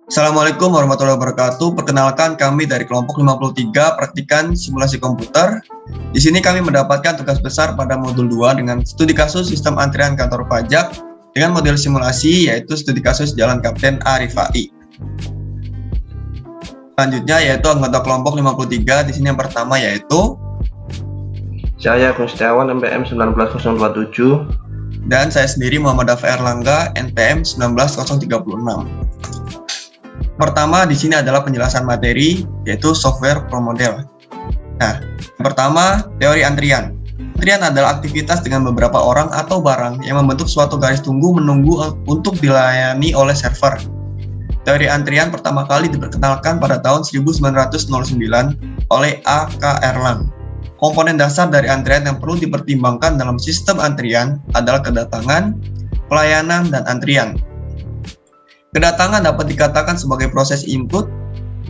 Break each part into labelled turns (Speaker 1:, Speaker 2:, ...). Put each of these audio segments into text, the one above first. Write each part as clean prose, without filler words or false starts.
Speaker 1: Assalamualaikum warahmatullahi wabarakatuh. Perkenalkan, kami dari kelompok 53 praktikan simulasi komputer. Di sini kami mendapatkan tugas besar pada modul 2 dengan studi kasus sistem antrian kantor pajak dengan model simulasi, yaitu studi kasus Jalan Kapten Arif AI. Selanjutnya yaitu anggota kelompok 53. Di sini yang pertama yaitu
Speaker 2: saya Agung Setiawan, NPM 19027,
Speaker 1: dan saya sendiri Muhammad Dafa Erlangga, NPM 19036. Pertama di sini adalah penjelasan materi, yaitu software pro model. Nah, yang pertama, teori antrian. Antrian adalah aktivitas dengan beberapa orang atau barang yang membentuk suatu garis tunggu menunggu untuk dilayani oleh server. Teori antrian pertama kali diperkenalkan pada tahun 1909 oleh A.K. Erlang. Komponen dasar dari antrian yang perlu dipertimbangkan dalam sistem antrian adalah kedatangan, pelayanan, dan antrian. Kedatangan dapat dikatakan sebagai proses input.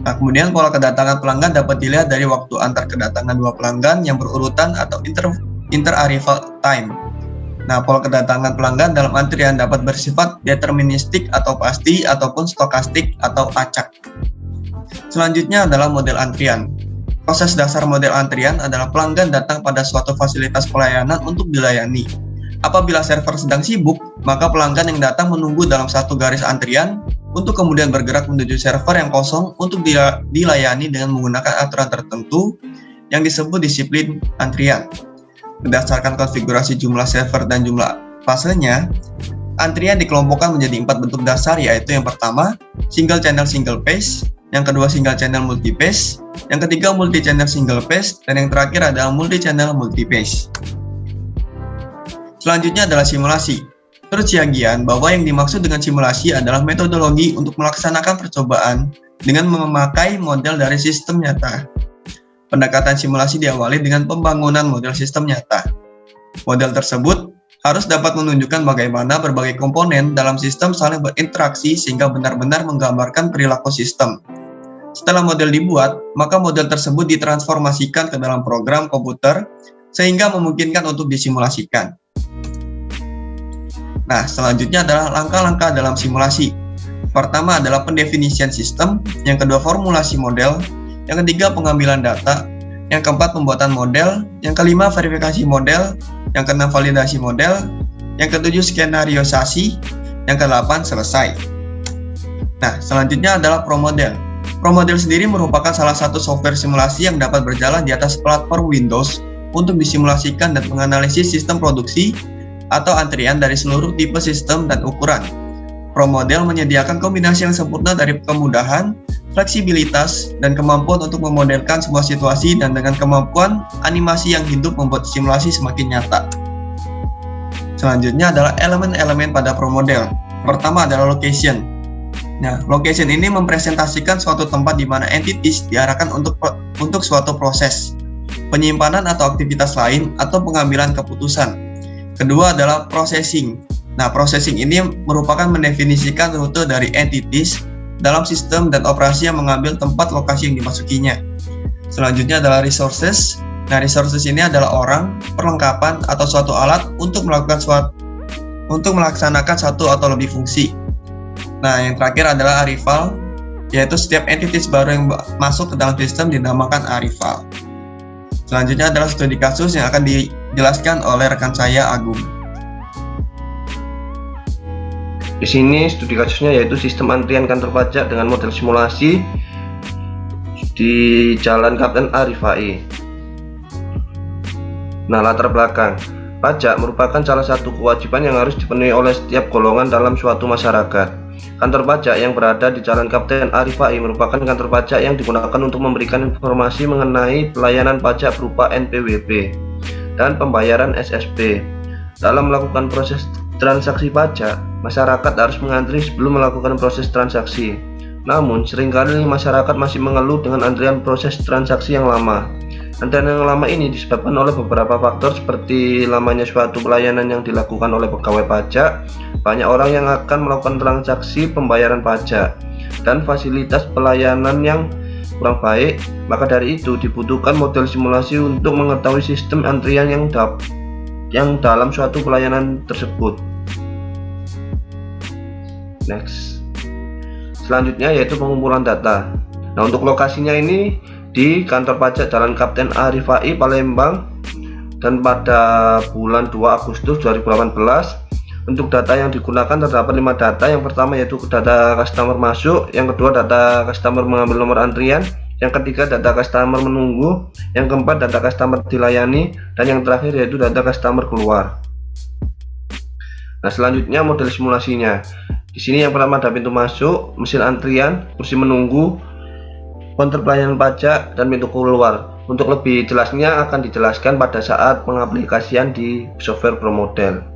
Speaker 1: Nah, kemudian pola kedatangan pelanggan dapat dilihat dari waktu antar kedatangan dua pelanggan yang berurutan atau inter-arrival time. Nah, pola kedatangan pelanggan dalam antrian dapat bersifat deterministik atau pasti ataupun stokastik atau acak. Selanjutnya adalah model antrian. Proses dasar model antrian adalah pelanggan datang pada suatu fasilitas pelayanan untuk dilayani. Apabila server sedang sibuk, maka pelanggan yang datang menunggu dalam satu garis antrian untuk kemudian bergerak menuju server yang kosong untuk dilayani dengan menggunakan aturan tertentu yang disebut disiplin antrian. Berdasarkan konfigurasi jumlah server dan jumlah fasenya, antrian dikelompokkan menjadi 4 bentuk dasar, yaitu yang pertama, single channel single phase, yang kedua single channel multi phase, yang ketiga multi channel single phase, dan yang terakhir adalah multi channel multi phase. Selanjutnya adalah simulasi. Menurut Siagian, bahwa yang dimaksud dengan simulasi adalah metodologi untuk melaksanakan percobaan dengan memakai model dari sistem nyata. Pendekatan simulasi diawali dengan pembangunan model sistem nyata. Model tersebut harus dapat menunjukkan bagaimana berbagai komponen dalam sistem saling berinteraksi sehingga benar-benar menggambarkan perilaku sistem. Setelah model dibuat, maka model tersebut ditransformasikan ke dalam program komputer sehingga memungkinkan untuk disimulasikan. Nah, selanjutnya adalah langkah-langkah dalam simulasi. Pertama adalah pendefinisian sistem, yang kedua formulasi model, yang ketiga pengambilan data, yang keempat pembuatan model, yang kelima verifikasi model, yang keenam validasi model, yang ketujuh skenariosasi, yang kedelapan selesai. Nah, selanjutnya adalah ProModel. ProModel sendiri merupakan salah satu software simulasi yang dapat berjalan di atas platform Windows untuk disimulasikan dan menganalisis sistem produksi atau antrian dari seluruh tipe sistem dan ukuran. ProModel menyediakan kombinasi yang sempurna dari kemudahan, fleksibilitas, dan kemampuan untuk memodelkan sebuah situasi dan dengan kemampuan animasi yang hidup membuat simulasi semakin nyata. Selanjutnya adalah elemen-elemen pada ProModel. Pertama adalah location. Nah, location ini mempresentasikan suatu tempat di mana entities diarahkan untuk suatu proses, penyimpanan atau aktivitas lain, atau pengambilan keputusan. Kedua adalah processing. Nah, processing ini merupakan mendefinisikan rute dari entities dalam sistem dan operasi yang mengambil tempat lokasi yang dimasukinya. Selanjutnya adalah resources. Nah, resources ini adalah orang, perlengkapan, atau suatu alat untuk melaksanakan satu atau lebih fungsi. Nah, yang terakhir adalah arrival, yaitu setiap entities baru yang masuk ke dalam sistem dinamakan arrival. Selanjutnya adalah studi kasus yang akan dijelaskan oleh rekan saya, Agung.
Speaker 2: Di sini studi kasusnya yaitu sistem antrian kantor pajak dengan model simulasi di Jalan Kapten Arif AI. Nah, latar belakang. Pajak merupakan salah satu kewajiban yang harus dipenuhi oleh setiap golongan dalam suatu masyarakat. Kantor pajak yang berada di Jalan Kapten Arif AI merupakan kantor pajak yang digunakan untuk memberikan informasi mengenai pelayanan pajak berupa NPWP dan pembayaran SSP. Dalam melakukan proses transaksi pajak, masyarakat harus mengantri sebelum melakukan proses transaksi. Namun, seringkali masyarakat masih mengeluh dengan antrian proses transaksi yang lama. Antrian yang lama ini disebabkan oleh beberapa faktor seperti lamanya suatu pelayanan yang dilakukan oleh pegawai pajak, banyak orang yang akan melakukan transaksi pembayaran pajak, dan fasilitas pelayanan yang kurang baik. Maka dari itu dibutuhkan model simulasi untuk mengetahui sistem antrian yang yang dalam suatu pelayanan tersebut. Next. Selanjutnya yaitu pengumpulan data. Nah, untuk lokasinya ini di kantor pajak Jalan Kapten A. Rifai, Palembang, dan pada bulan 2 Agustus 2018. Untuk data yang digunakan terdapat 5 data. Yang pertama yaitu data customer masuk, yang kedua data customer mengambil nomor antrian, yang ketiga data customer menunggu, yang keempat data customer dilayani, dan yang terakhir yaitu data customer keluar. Nah, selanjutnya model simulasinya. Di sini yang pertama ada pintu masuk, mesin antrian, kursi menunggu, counter pelayanan pajak, dan pintu keluar. Untuk lebih jelasnya akan dijelaskan pada saat pengaplikasian di software ProModel.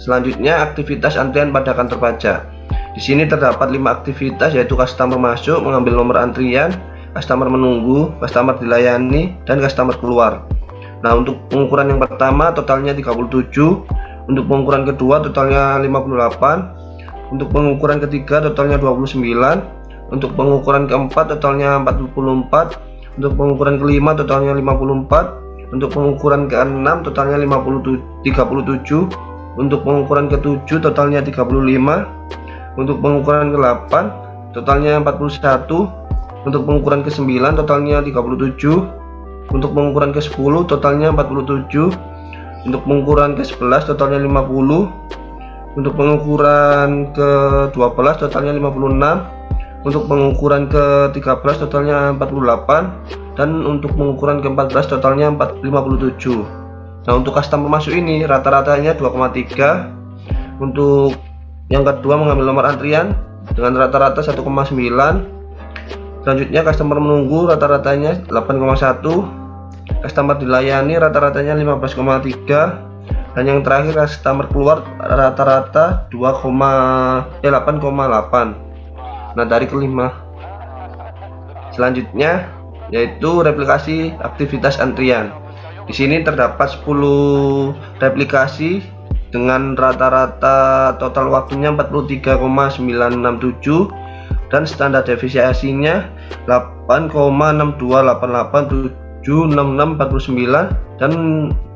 Speaker 2: Selanjutnya aktivitas antrian pada kantor pajak. Di sini terdapat 5 aktivitas yaitu customer masuk, mengambil nomor antrian, customer menunggu, customer dilayani, dan customer keluar. Nah, untuk pengukuran yang pertama totalnya 37, untuk pengukuran kedua totalnya 58, untuk pengukuran ketiga totalnya 29, untuk pengukuran keempat totalnya 44, untuk pengukuran kelima totalnya 54, untuk pengukuran keenam totalnya 37, untuk pengukuran ke-7 totalnya 35, untuk pengukuran ke-8 totalnya 41, untuk pengukuran ke-9 totalnya 37, untuk pengukuran ke-10 totalnya 47, untuk pengukuran ke-11 totalnya 50, untuk pengukuran ke-12 totalnya 56, untuk pengukuran ke-13 totalnya 48, dan untuk pengukuran ke-14 totalnya 57. Nah, untuk customer masuk ini rata-ratanya 2,3. Untuk yang kedua mengambil nomor antrian dengan rata-rata 1,9. Selanjutnya customer menunggu rata-ratanya 8,1. Customer dilayani rata-ratanya 15,3. Dan yang terakhir customer keluar rata-rata 8,8. Nah, dari kelima. Selanjutnya yaitu replikasi aktivitas antrian. Di sini terdapat 10 replikasi dengan rata-rata total waktunya 43,967 dan standar deviasinya 8,6288766649 dan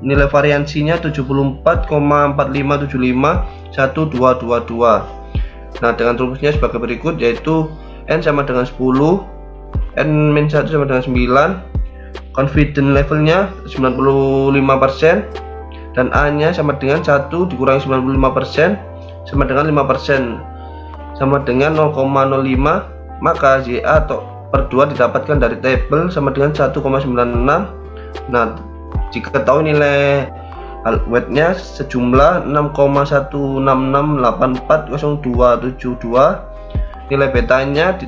Speaker 2: nilai variansinya 74,45751222. Nah, dengan rumusnya sebagai berikut yaitu N sama dengan 10, N-1 sama dengan 9, confidence levelnya 95%, dan A nya sama dengan 1 dikurangi 95% sama dengan 5% sama dengan 0,05, maka ZA atau per 2 didapatkan dari tabel sama dengan 1,96. Nah, jika tahu nilai weight-nya sejumlah 6,166840272, nilai betanya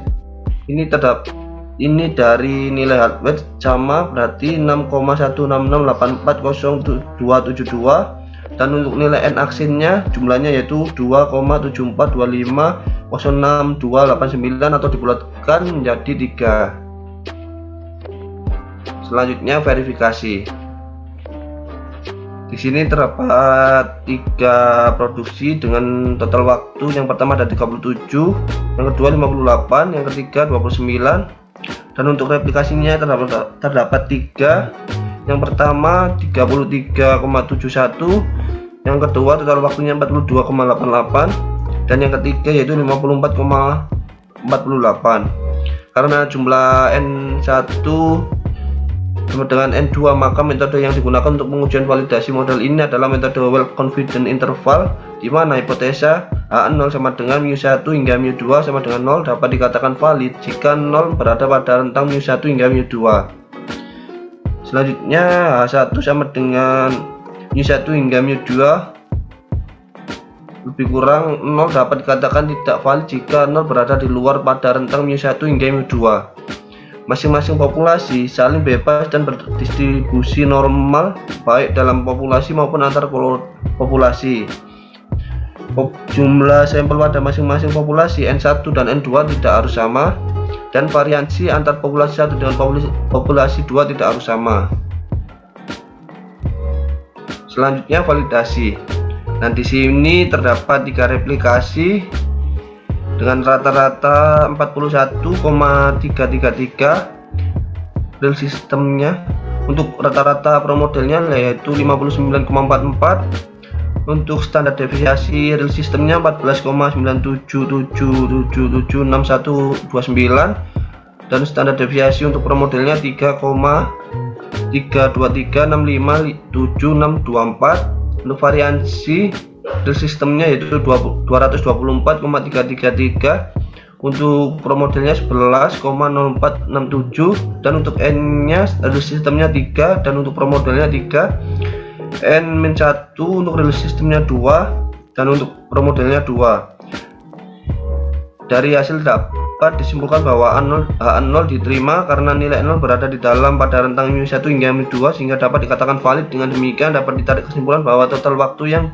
Speaker 2: ini dari nilai hard weight sama berarti 6,166840272, dan untuk nilai N aksinnya jumlahnya yaitu 2,7425062289 atau dibulatkan menjadi 3. Selanjutnya verifikasi. Di sini terdapat 3 produksi dengan total waktu. Yang pertama ada 37, yang kedua 58, yang ketiga 29. Dan untuk replikasinya terdapat 3. Yang pertama 33,71, yang kedua total waktunya 42,88, dan yang ketiga yaitu 54,48. Karena jumlah N1 sama dengan N2, maka metode yang digunakan untuk pengujian validasi model ini adalah metode well confidence interval, di mana hipotesa A0 sama dengan mu1 hingga mu2 sama dengan 0 dapat dikatakan valid jika 0 berada pada rentang mu1 hingga mu2. Selanjutnya H1 sama dengan mu1 hingga mu2 lebih kurang 0 dapat dikatakan tidak valid jika 0 berada di luar pada rentang mu1 hingga mu2. Masing-masing populasi saling bebas dan berdistribusi normal baik dalam populasi maupun antar populasi. Jumlah sampel pada masing-masing populasi N1 dan N2 tidak harus sama, dan variansi antar populasi 1 dengan populasi 2 tidak harus sama. Selanjutnya validasi. Nah, di sini terdapat 3 replikasi dengan rata-rata 41,333 real sistemnya. Untuk rata-rata pro modelnya yaitu 59,44. Untuk standar deviasi real sistemnya 14,9777776129, dan standar deviasi untuk pro modelnya 3,323657624. Untuk variansi real sistemnya yaitu 224,333. Untuk pro modelnya 11,0467, dan untuk N nya real sistemnya 3, dan untuk pro modelnya 3. N-1 untuk real sistemnya 2, dan untuk pro modelnya 2. Dari hasil dapat disimpulkan bahwa HA0 diterima karena nilai 0 berada di dalam pada rentang mu1 hingga mu2, sehingga dapat dikatakan valid. Dengan demikian dapat ditarik kesimpulan bahwa total waktu yang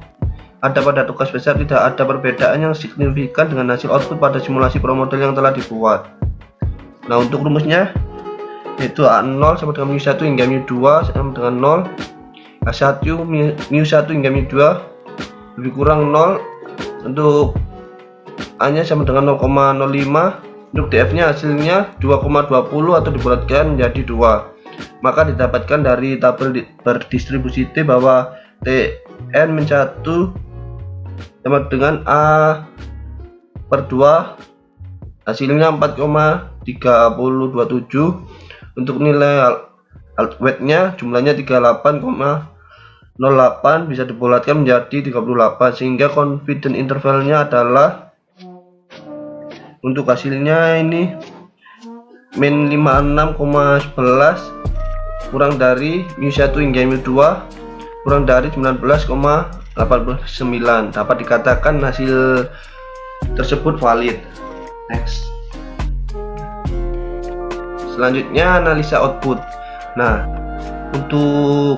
Speaker 2: ada pada tugas besar tidak ada perbedaan yang signifikan dengan hasil output pada simulasi pro model yang telah dibuat. Nah, untuk rumusnya yaitu HA0 sama dengan mu1 hingga mu2 sama dengan 0. H1 mu1 hingga mu2 lebih kurang 0. Untuk A nya sama dengan 0,05. Untuk DF nya hasilnya 2,20 atau dibulatkan menjadi 2. Maka didapatkan dari tabel berdistribusi T bahwa Tn-1 sama dengan A per 2 hasilnya 4,3027. Untuk nilai weight nya jumlahnya 38,08 bisa dibulatkan menjadi 38, sehingga confidence intervalnya adalah untuk hasilnya ini min 56,11 kurang dari mu1 hingga mu2 kurang dari 19,89. Dapat dikatakan hasil tersebut valid. Next. Selanjutnya analisa output. Nah, untuk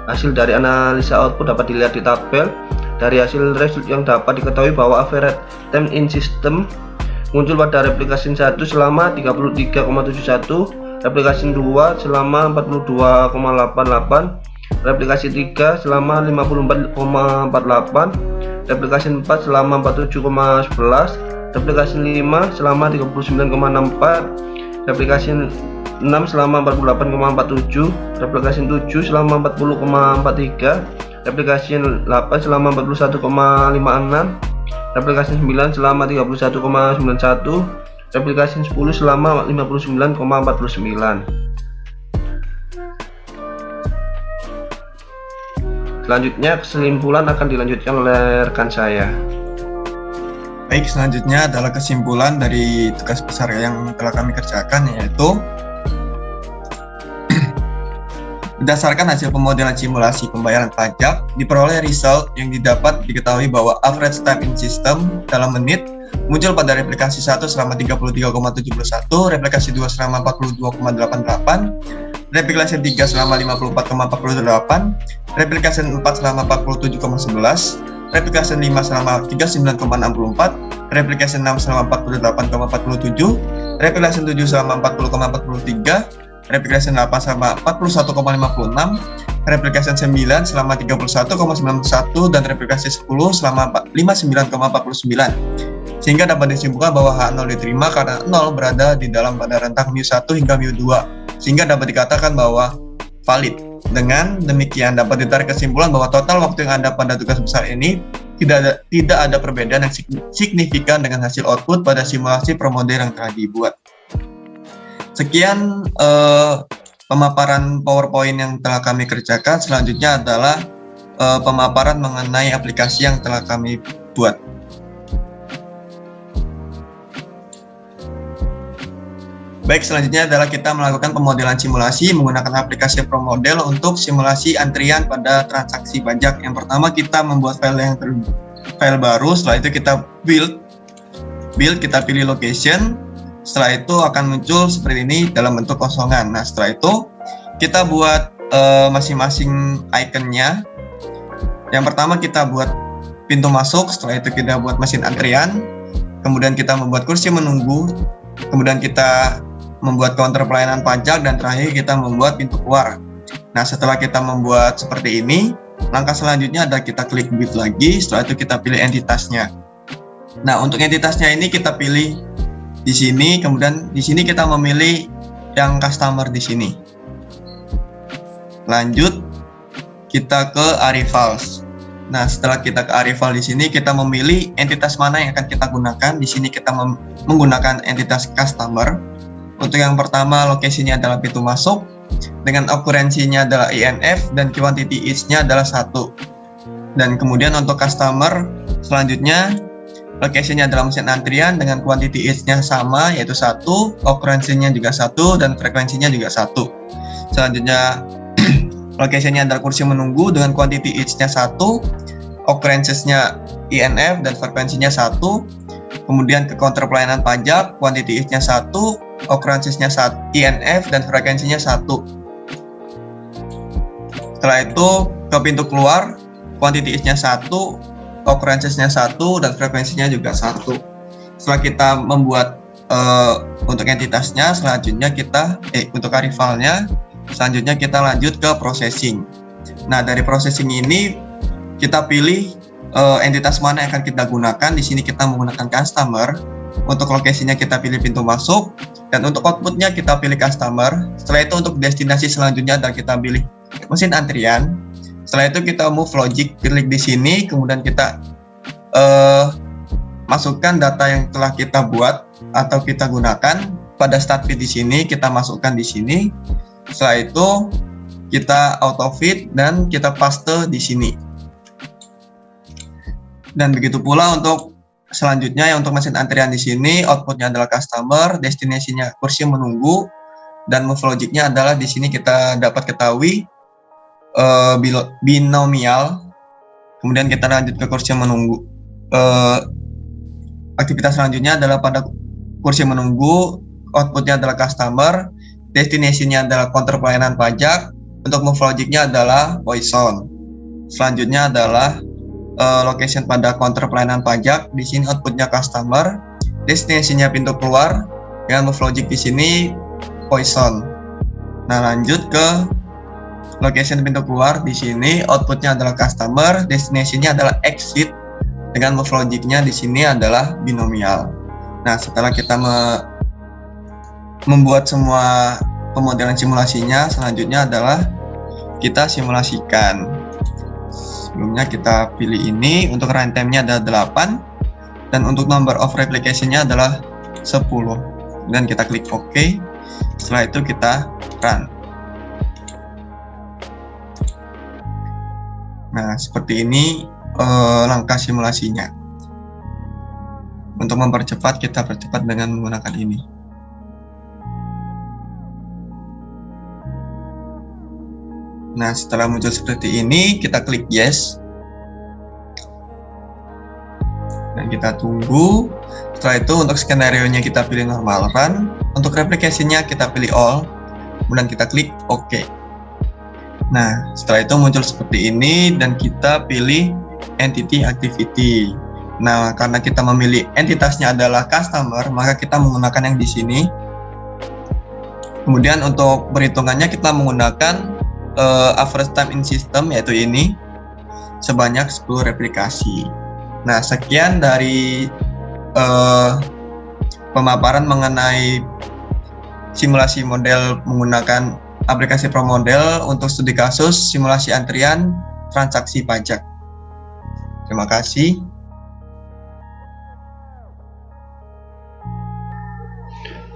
Speaker 2: hasil dari analisa output dapat dilihat di tabel. Dari hasil result yang dapat diketahui bahwa average time in system muncul pada replikasi 1 selama 33,71, replikasi 2 selama 42,88, replikasi 3 selama 54,48, replikasi 4 selama 47,11, replikasi 5 selama 39,64, replikasi 6 selama 48,47, replikasi 7 selama 40,43, replikasi 8 selama 41,56, replikasi 9 selama 31,91, replikasi 10 selama 59,49. Selanjutnya kesimpulan akan dilanjutkan oleh rekan saya.
Speaker 1: Baik, selanjutnya adalah kesimpulan dari tugas besar yang telah kami kerjakan, yaitu berdasarkan hasil pemodelan simulasi pembayaran pajak, diperoleh result yang didapat diketahui bahwa average time in system dalam menit muncul pada replikasi 1 selama 33,71, replikasi 2 selama 42,88, replikasi 3 selama 54,48, replikasi 4 selama 47,11, replikasi 5 selama 39,64, replikasi 6 selama 48,47, replikasi 7 selama 40,43, replikasi 8 selama 41,56, replikasi 9 selama 31,91, dan replikasi 10 selama 59,49. Sehingga dapat disimpulkan bahwa H0 diterima karena 0 berada di dalam pada rentang mu1 hingga mu2, sehingga dapat dikatakan bahwa valid. Dengan demikian dapat ditarik kesimpulan bahwa total waktu yang ada pada tugas besar ini tidak ada perbedaan yang signifikan dengan hasil output pada simulasi pro model yang telah dibuat. Sekian pemaparan PowerPoint yang telah kami kerjakan. Selanjutnya adalah pemaparan mengenai aplikasi yang telah kami buat. Baik, selanjutnya adalah kita melakukan pemodelan simulasi menggunakan aplikasi ProModel untuk simulasi antrian pada transaksi pajak. Yang pertama kita membuat file baru, setelah itu kita build, kita pilih location. Setelah itu akan muncul seperti ini dalam bentuk kosongan. Nah, setelah itu kita buat masing-masing ikonnya. Yang pertama kita buat pintu masuk, setelah itu kita buat mesin antrian, kemudian kita membuat kursi menunggu, kemudian kita membuat counter pelayanan pajak, dan terakhir kita membuat pintu keluar. Nah, setelah kita membuat seperti ini, langkah selanjutnya adalah kita klik build lagi, setelah itu kita pilih entitasnya. Nah, untuk entitasnya ini kita pilih di sini, kemudian di sini kita memilih yang customer di sini. Lanjut kita ke Arrivals. Nah, setelah kita ke Arrival di sini kita memilih entitas mana yang akan kita gunakan. Di sini kita menggunakan entitas customer. Untuk yang pertama, lokasinya adalah pintu masuk dengan okurensinya adalah INF dan quantity each-nya adalah 1. Dan kemudian untuk customer selanjutnya, lokasinya adalah mesin antrian dengan quantity each-nya sama yaitu 1, okurensinya juga 1 dan frekuensinya juga 1. Selanjutnya lokasinya adalah kursi menunggu dengan quantity each-nya 1, occurrences-nya INF dan frekuensinya 1. Kemudian ke counter pelayanan pajak, quantity each-nya 1, occurrences-nya INF dan frekuensinya 1. Setelah itu ke pintu keluar, quantity each-nya 1, occurrences-nya 1 dan frekuensinya juga 1. Setelah kita membuat untuk entitasnya, selanjutnya kita untuk arrivalnya, selanjutnya kita lanjut ke processing. Nah, dari processing ini kita pilih entitas mana yang akan kita gunakan. Di sini kita menggunakan customer. Untuk lokasinya kita pilih pintu masuk dan untuk outputnya kita pilih customer. Setelah itu untuk destinasi selanjutnya adalah kita pilih mesin antrian. Setelah itu kita move logic, klik di sini, kemudian kita masukkan data yang telah kita buat atau kita gunakan pada start bit di sini, kita masukkan di sini. Setelah itu kita auto fit dan kita paste di sini. Dan begitu pula untuk selanjutnya ya, untuk mesin antrian di sini outputnya adalah customer, destinasinya kursi menunggu, dan move logicnya adalah di sini kita dapat ketahui binomial. Kemudian kita lanjut ke kursi menunggu. Aktivitas selanjutnya adalah pada kursi menunggu, outputnya adalah customer, destinasinya adalah counter pelayanan pajak, untuk move logicnya adalah Poison. Selanjutnya adalah location pada counter pelayanan pajak. Di sini outputnya customer, destinasinya pintu keluar, dengan move logic di sini Poison. Nah, lanjut ke location pintu keluar. Di sini outputnya adalah customer, destinasinya adalah exit, dengan move logicnya di sini adalah binomial. Nah, setelah kita membuat semua pemodelan simulasinya, selanjutnya adalah kita simulasikan. Sebelumnya kita pilih ini, untuk runtime-nya adalah 8 dan untuk number of replication-nya adalah 10. Dan kita klik OK. Setelah itu kita run. Nah, seperti ini langkah simulasinya. Untuk mempercepat, kita percepat dengan menggunakan ini. Nah, setelah muncul seperti ini, kita klik yes. Dan kita tunggu. Setelah itu untuk skenario-nya kita pilih normal run. Untuk replikasinya kita pilih all. Kemudian kita klik OK. Nah, setelah itu muncul seperti ini dan kita pilih entity activity. Nah, karena kita memilih entitasnya adalah customer, maka kita menggunakan yang di sini. Kemudian untuk perhitungannya kita menggunakan average time in system, yaitu ini sebanyak 10 replikasi. Nah, sekian dari pemaparan mengenai simulasi model menggunakan aplikasi ProModel untuk studi kasus simulasi antrian transaksi pajak. Terima kasih.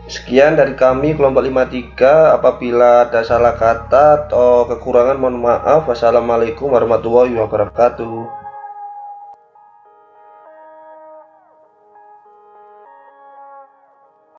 Speaker 2: Sekian dari kami kelompok 53. Apabila ada salah kata atau kekurangan mohon maaf. Wassalamualaikum warahmatullahi wabarakatuh.